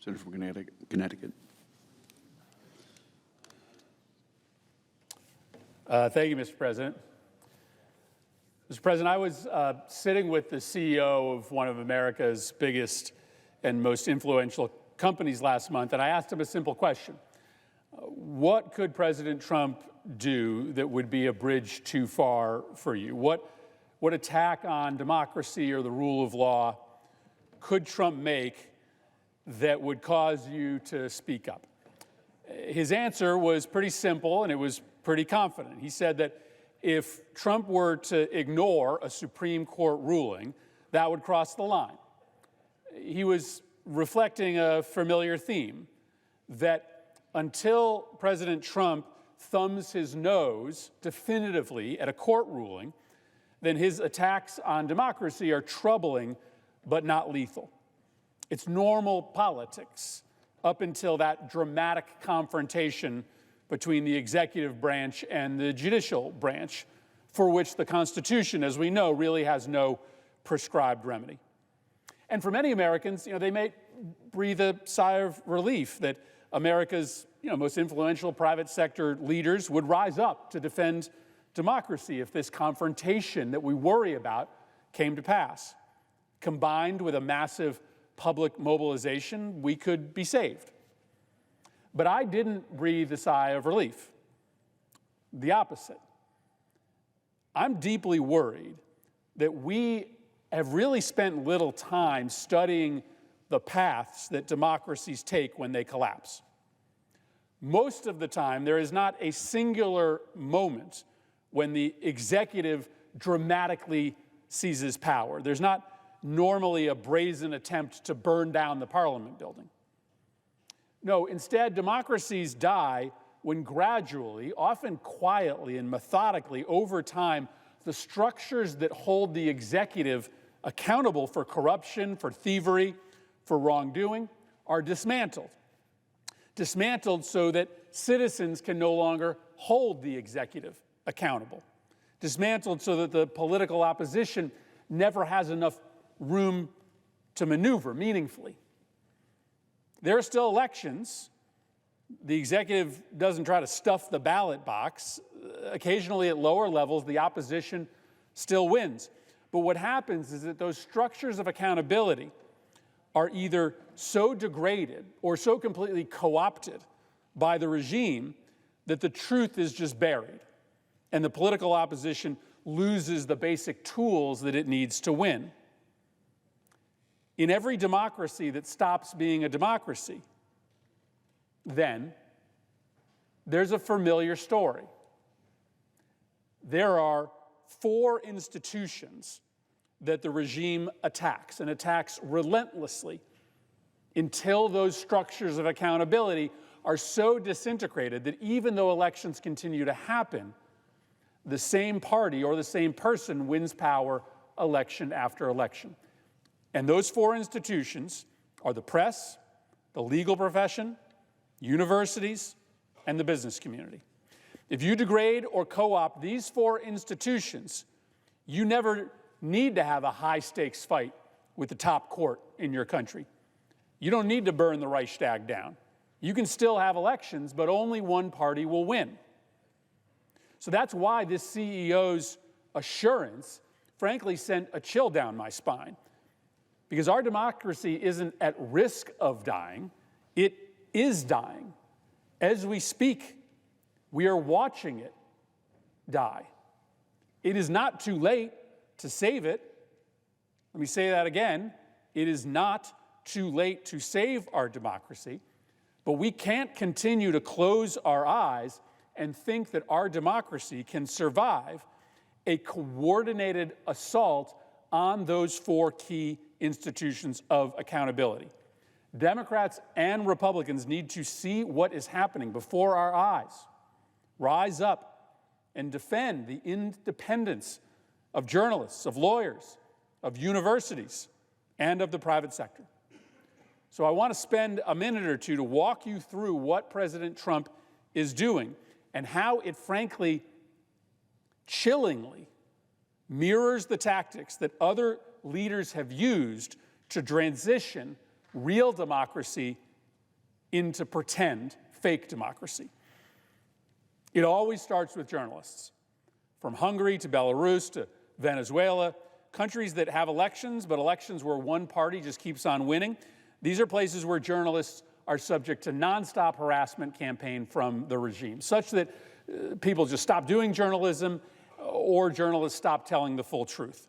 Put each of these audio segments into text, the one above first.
Senator from Connecticut. Thank you, Mr. President. Mr. President, I was sitting with the CEO of one of America's biggest and most influential companies last month, and I asked him a simple question. What could President Trump do that would be a bridge too far for you? What attack on democracy or the rule of law could Trump make that would cause you to speak up? His answer was pretty simple, and it was pretty confident. He said that if Trump were to ignore a Supreme Court ruling, that would cross the line. He was reflecting a familiar theme, that until President Trump thumbs his nose definitively at a court ruling, then his attacks on democracy are troubling but not lethal. It's normal politics up until that dramatic confrontation between the executive branch and the judicial branch, for which the Constitution, as we know, really has no prescribed remedy. And for many Americans, they may breathe a sigh of relief that America's most influential private sector leaders would rise up to defend democracy if this confrontation that we worry about came to pass. Combined with a massive public mobilization, we could be saved. But I didn't breathe a sigh of relief. The opposite. I'm deeply worried that we have really spent little time studying the paths that democracies take when they collapse. Most of the time, there is not a singular moment when the executive dramatically seizes power. There's not normally a brazen attempt to burn down the Parliament building. No, instead, democracies die when gradually, often quietly and methodically over time, the structures that hold the executive accountable for corruption, for thievery, for wrongdoing are dismantled. Dismantled so that citizens can no longer hold the executive accountable. Dismantled so that the political opposition never has enough room to maneuver meaningfully. There are still elections. The executive doesn't try to stuff the ballot box. Occasionally at lower levels, the opposition still wins. But what happens is that those structures of accountability are either so degraded or so completely co-opted by the regime that the truth is just buried, and the political opposition loses the basic tools that it needs to win. In every democracy that stops being a democracy, then there's a familiar story. There are 4 institutions that the regime attacks, and attacks relentlessly until those structures of accountability are so disintegrated that even though elections continue to happen, the same party or the same person wins power election after election. And those 4 institutions are the press, the legal profession, universities, and the business community. If you degrade or co-opt these 4 institutions, you never need to have a high-stakes fight with the top court in your country. You don't need to burn the Reichstag down. You can still have elections, but only one party will win. So that's why this CEO's assurance, frankly, sent a chill down my spine. Because our democracy isn't at risk of dying, it is dying. As we speak, we are watching it die. It is not too late to save it. Let me say that again. It is not too late to save our democracy, but we can't continue to close our eyes and think that our democracy can survive a coordinated assault on those 4 key institutions of accountability. Democrats and Republicans need to see what is happening before our eyes, rise up and defend the independence of journalists, of lawyers, of universities, and of the private sector. So I want to spend a minute or two to walk you through what President Trump is doing and how it frankly, chillingly mirrors the tactics that other leaders have used to transition real democracy into pretend fake democracy. It always starts with journalists. From Hungary to Belarus to Venezuela, countries that have elections, but elections where one party just keeps on winning, these are places where journalists are subject to nonstop harassment campaign from the regime, such that people just stop doing journalism or journalists stop telling the full truth.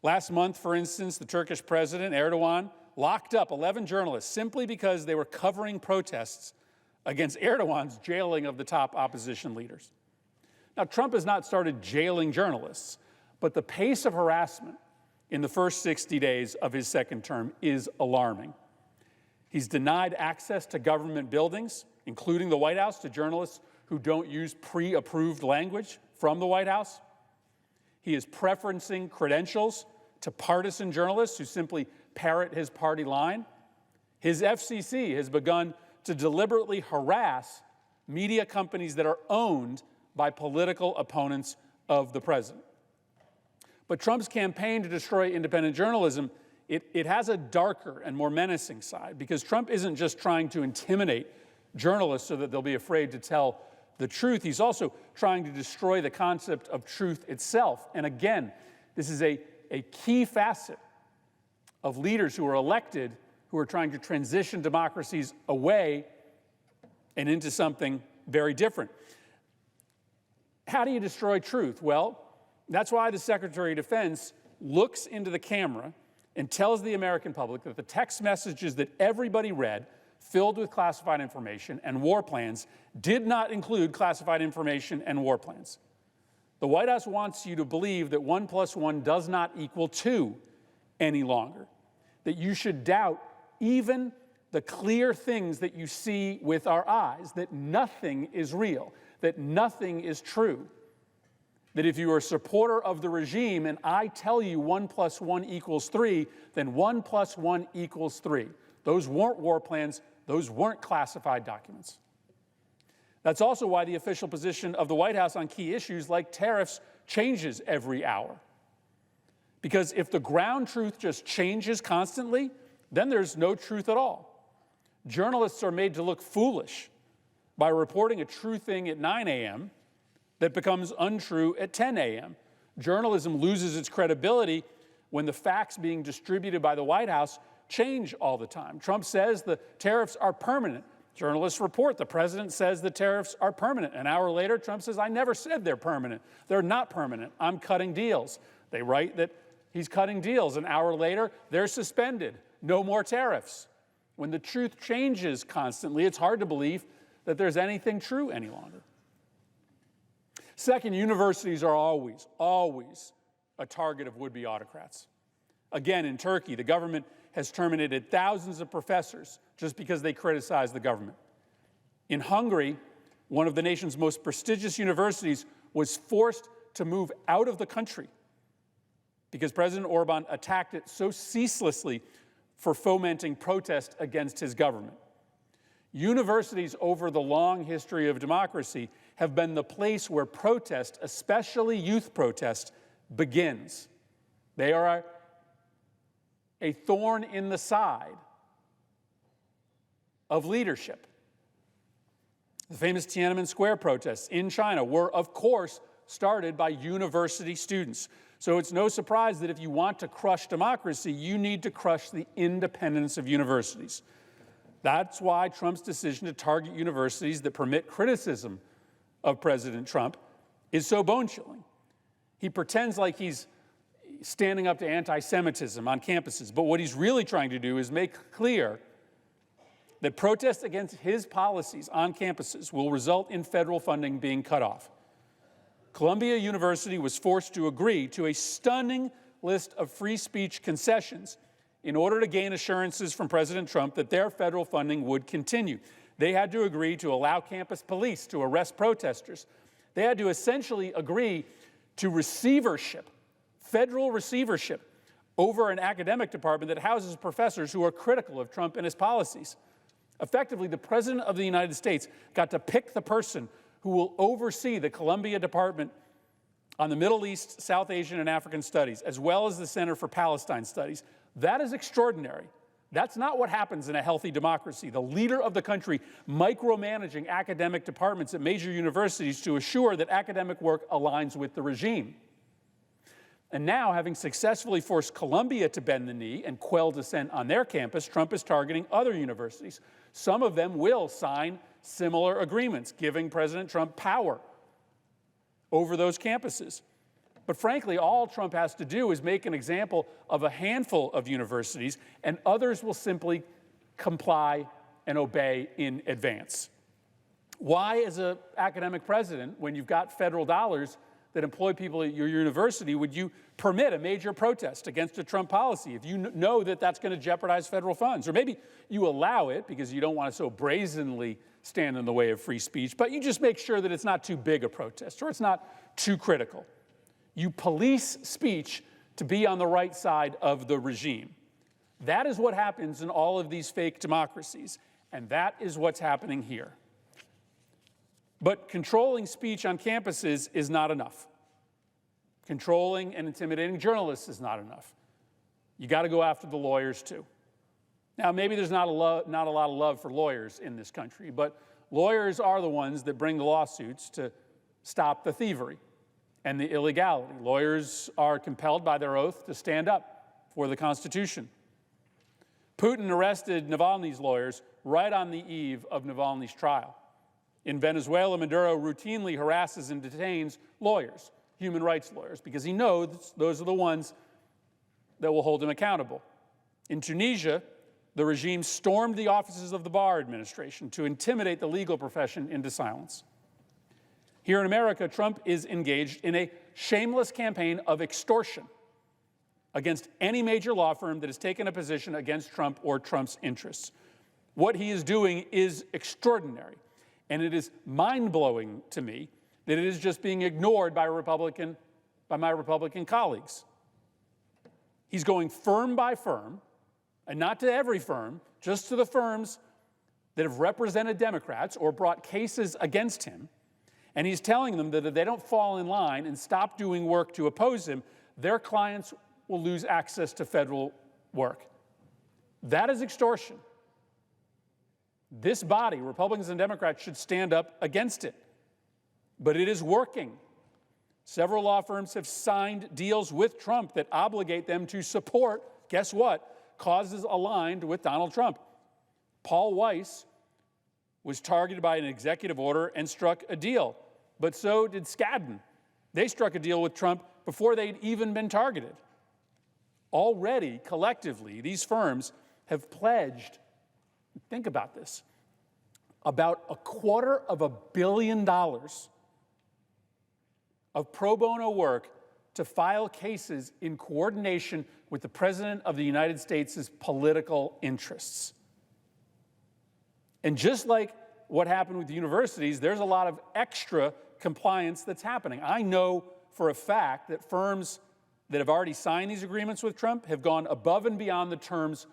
Last month, for instance, the Turkish president, Erdogan, locked up 11 journalists simply because they were covering protests against Erdogan's jailing of the top opposition leaders. Now, Trump has not started jailing journalists, but the pace of harassment in the first 60 days of his second term is alarming. He's denied access to government buildings, including the White House, to journalists who don't use pre-approved language from the White House. He is preferencing credentials to partisan journalists who simply parrot his party line. His FCC has begun to deliberately harass media companies that are owned by political opponents of the president. But Trump's campaign to destroy independent journalism, it has a darker and more menacing side, because Trump isn't just trying to intimidate journalists so that they'll be afraid to tell the truth. He's also trying to destroy the concept of truth itself. And again, this is a key facet of leaders who are elected who are trying to transition democracies away and into something very different. How do you destroy truth? Well, that's why the Secretary of Defense looks into the camera and tells the American public that the text messages that everybody read, filled with classified information and war plans, did not include classified information and war plans. The White House wants you to believe that 1 + 1 does not equal 2 any longer, that you should doubt even the clear things that you see with our eyes, that nothing is real, that nothing is true, that if you are a supporter of the regime and I tell you 1 + 1 = 3, then 1 + 1 = 3. Those weren't war plans. Those weren't classified documents. That's also why the official position of the White House on key issues like tariffs changes every hour. Because if the ground truth just changes constantly, then there's no truth at all. Journalists are made to look foolish by reporting a true thing at 9 a.m. that becomes untrue at 10 a.m. Journalism loses its credibility when the facts being distributed by the White House change all the time. Trump says the tariffs are permanent. Journalists report the president says the tariffs are permanent. An hour later, Trump says, I never said they're permanent. They're not permanent. I'm cutting deals. They write that he's cutting deals. An hour later, they're suspended. No more tariffs. When the truth changes constantly, it's hard to believe that there's anything true any longer. Second, universities are always a target of would-be autocrats. Again, in Turkey, the government has terminated thousands of professors just because they criticize the government. In Hungary, one of the nation's most prestigious universities was forced to move out of the country because President Orban attacked it so ceaselessly for fomenting protest against his government. Universities over the long history of democracy have been the place where protest, especially youth protest, begins. They are a thorn in the side of leadership. The famous Tiananmen Square protests in China were, of course, started by university students. So it's no surprise that if you want to crush democracy, you need to crush the independence of universities. That's why Trump's decision to target universities that permit criticism of President Trump is so bone-chilling. He pretends like he's standing up to anti-Semitism on campuses, but what he's really trying to do is make clear that protests against his policies on campuses will result in federal funding being cut off. Columbia University was forced to agree to a stunning list of free speech concessions in order to gain assurances from President Trump that their federal funding would continue. They had to agree to allow campus police to arrest protesters. They had to essentially agree to receivership, federal receivership, over an academic department that houses professors who are critical of Trump and his policies. Effectively, the President of the United States got to pick the person who will oversee the Columbia Department on the Middle East, South Asian, and African Studies, as well as the Center for Palestine Studies. That is extraordinary, That's not what happens in a healthy democracy. The leader of the country micromanaging academic departments at major universities to assure that academic work aligns with the regime. And now, having successfully forced Columbia to bend the knee and quell dissent on their campus, Trump is targeting other universities. Some of them will sign similar agreements, giving President Trump power over those campuses. But frankly, all Trump has to do is make an example of a handful of universities, and others will simply comply and obey in advance. Why, as an academic president, when you've got federal dollars that employ people at your university, would you permit a major protest against a Trump policy if you know that that's going to jeopardize federal funds? Or maybe you allow it because you don't want to so brazenly stand in the way of free speech, but you just make sure that it's not too big a protest or it's not too critical. You police speech to be on the right side of the regime. That is what happens in all of these fake democracies, and that is what's happening here. But controlling speech on campuses is not enough. Controlling and intimidating journalists is not enough. You got to go after the lawyers too. Now, maybe there's not a lot of love for lawyers in this country, but lawyers are the ones that bring the lawsuits to stop the thievery and the illegality. Lawyers are compelled by their oath to stand up for the Constitution. Putin arrested Navalny's lawyers right on the eve of Navalny's trial. In Venezuela, Maduro routinely harasses and detains lawyers, human rights lawyers, because he knows those are the ones that will hold him accountable. In Tunisia, the regime stormed the offices of the Bar Administration to intimidate the legal profession into silence. Here in America, Trump is engaged in a shameless campaign of extortion against any major law firm that has taken a position against Trump or Trump's interests. What he is doing is extraordinary. And it is mind-blowing to me that it is just being ignored by my Republican colleagues. He's going firm by firm, and not to every firm, just to the firms that have represented Democrats or brought cases against him. And he's telling them that if they don't fall in line and stop doing work to oppose him, their clients will lose access to federal work. That is extortion. This body, Republicans and Democrats, should stand up against it. But it is working. Several law firms have signed deals with Trump that obligate them to support, guess what, causes aligned with Donald Trump. Paul Weiss was targeted by an executive order and struck a deal. But so did Skadden. They struck a deal with Trump before they'd even been targeted. Already, collectively, these firms have pledged, think about this, about $250 million of pro bono work to file cases in coordination with the President of the United States' political interests. And just like what happened with the universities, there's a lot of extra compliance that's happening. I know for a fact that firms that have already signed these agreements with Trump have gone above and beyond the terms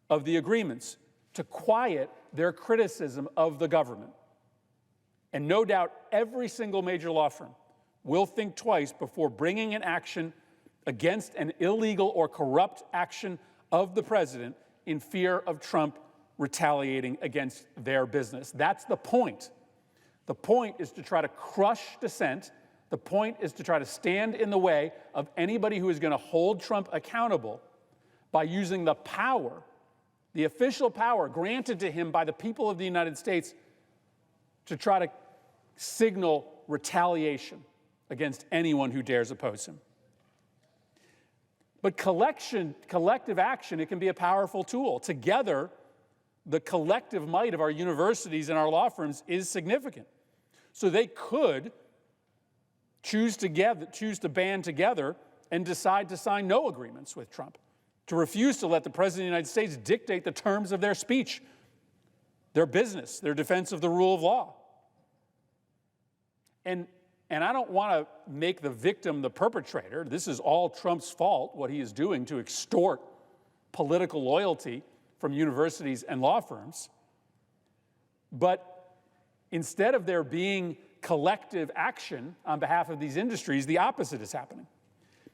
of the agreements to quiet their criticism of the government. And no doubt every single major law firm will think twice before bringing an action against an illegal or corrupt action of the president in fear of Trump retaliating against their business. That's the point. The point is to try to crush dissent. The point is to try to stand in the way of anybody who is going to hold Trump accountable by using the power, the official power granted to him by the people of the United States to try to signal retaliation against anyone who dares oppose him. But collective action, it can be a powerful tool. Together, the collective might of our universities and our law firms is significant. So they could choose to band together and decide to sign no agreements with Trump, to refuse to let the President of the United States dictate the terms of their speech, their business, their defense of the rule of law. And I don't want to make the victim the perpetrator. This is all Trump's fault, what he is doing to extort political loyalty from universities and law firms. But instead of there being collective action on behalf of these industries, the opposite is happening.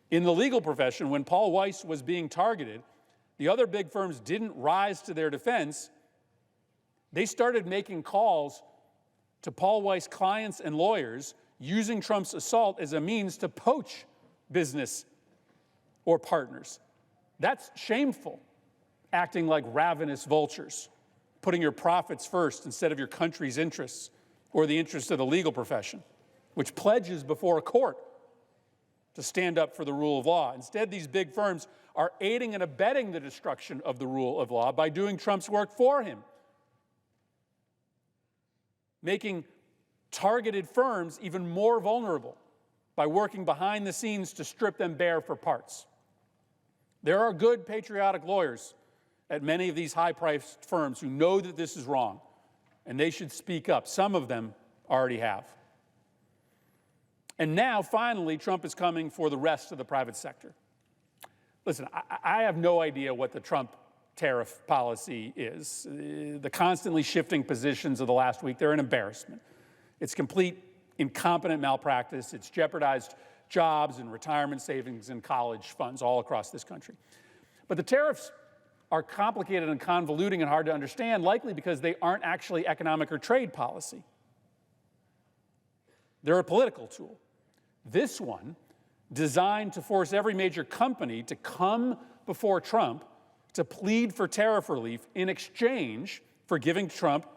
In the legal profession, when Paul Weiss was being targeted, the other big firms didn't rise to their defense. They started making calls to Paul Weiss clients and lawyers using Trump's assault as a means to poach business or partners. That's shameful, acting like ravenous vultures, putting your profits first instead of your country's interests or the interests of the legal profession, which pledges before a court to stand up for the rule of law. Instead, these big firms are aiding and abetting the destruction of the rule of law by doing Trump's work for him, making targeted firms even more vulnerable by working behind the scenes to strip them bare for parts. There are good, patriotic lawyers at many of these high-priced firms who know that this is wrong, and they should speak up. Some of them already have. And now, finally, Trump is coming for the rest of the private sector. Listen, I have no idea what the Trump tariff policy is. The constantly shifting positions of the last week, they're an embarrassment. It's complete incompetent malpractice. It's jeopardized jobs and retirement savings and college funds all across this country. But the tariffs are complicated and convoluting and hard to understand, likely because they aren't actually economic or trade policy. They're a political tool. This one, designed to force every major company to come before Trump to plead for tariff relief in exchange for giving Trump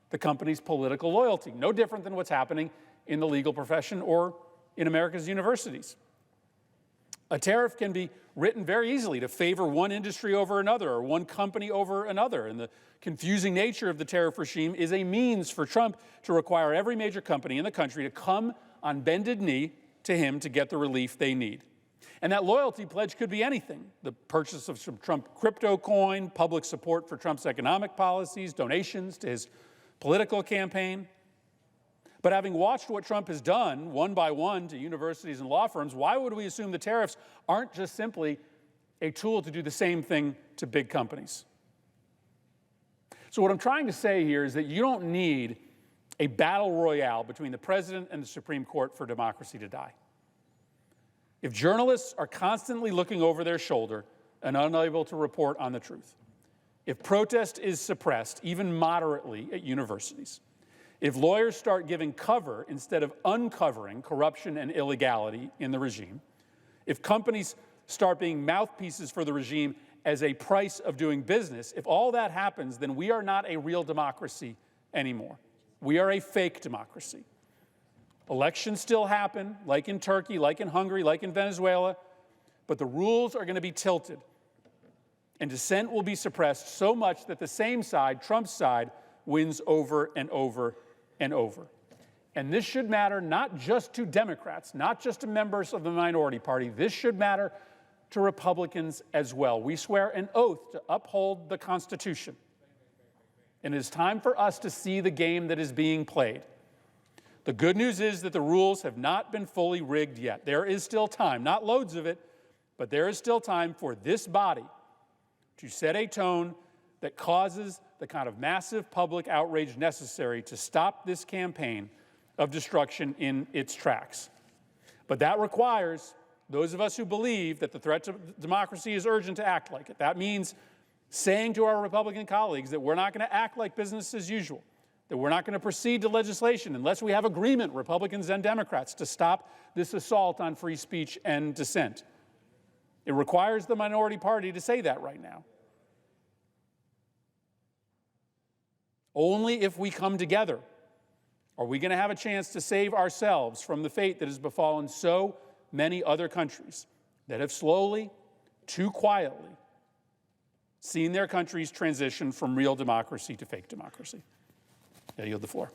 the company's political loyalty. No different than what's happening in the legal profession or in America's universities. A tariff can be written very easily to favor one industry over another or one company over another, and the confusing nature of the tariff regime is a means for Trump to require every major company in the country to come on bended knee to him to get the relief they need. And that loyalty pledge could be anything: the purchase of some Trump crypto coin, public support for Trump's economic policies, donations to his political campaign. But having watched what Trump has done one by one to universities and law firms, why would we assume the tariffs aren't just simply a tool to do the same thing to big companies? So what I'm trying to say here is that you don't need a battle royale between the president and the Supreme Court for democracy to die. If journalists are constantly looking over their shoulder and unable to report on the truth, if protest is suppressed, even moderately, at universities, if lawyers start giving cover instead of uncovering corruption and illegality in the regime, if companies start being mouthpieces for the regime as a price of doing business, if all that happens, then we are not a real democracy anymore. We are a fake democracy. Elections still happen, like in Turkey, like in Hungary, like in Venezuela, but the rules are going to be tilted, and dissent will be suppressed so much that the same side, Trump's side, wins over and over and over. And this should matter not just to Democrats, not just to members of the minority party. This should matter to Republicans as well. We swear an oath to uphold the Constitution. And it is time for us to see the game that is being played. The good news is that the rules have not been fully rigged yet. There is still time, not loads of it, but there is still time for this body to set a tone that causes the kind of massive public outrage necessary to stop this campaign of destruction in its tracks. But that requires those of us who believe that the threat to democracy is urgent to act like it. That means saying to our Republican colleagues that we're not going to act like business as usual, that we're not going to proceed to legislation unless we have agreement, Republicans and Democrats, to stop this assault on free speech and dissent. It requires the minority party to say that right now. Only if we come together are we going to have a chance to save ourselves from the fate that has befallen so many other countries that have slowly, too quietly, seen their countries transition from real democracy to fake democracy. I yield the floor.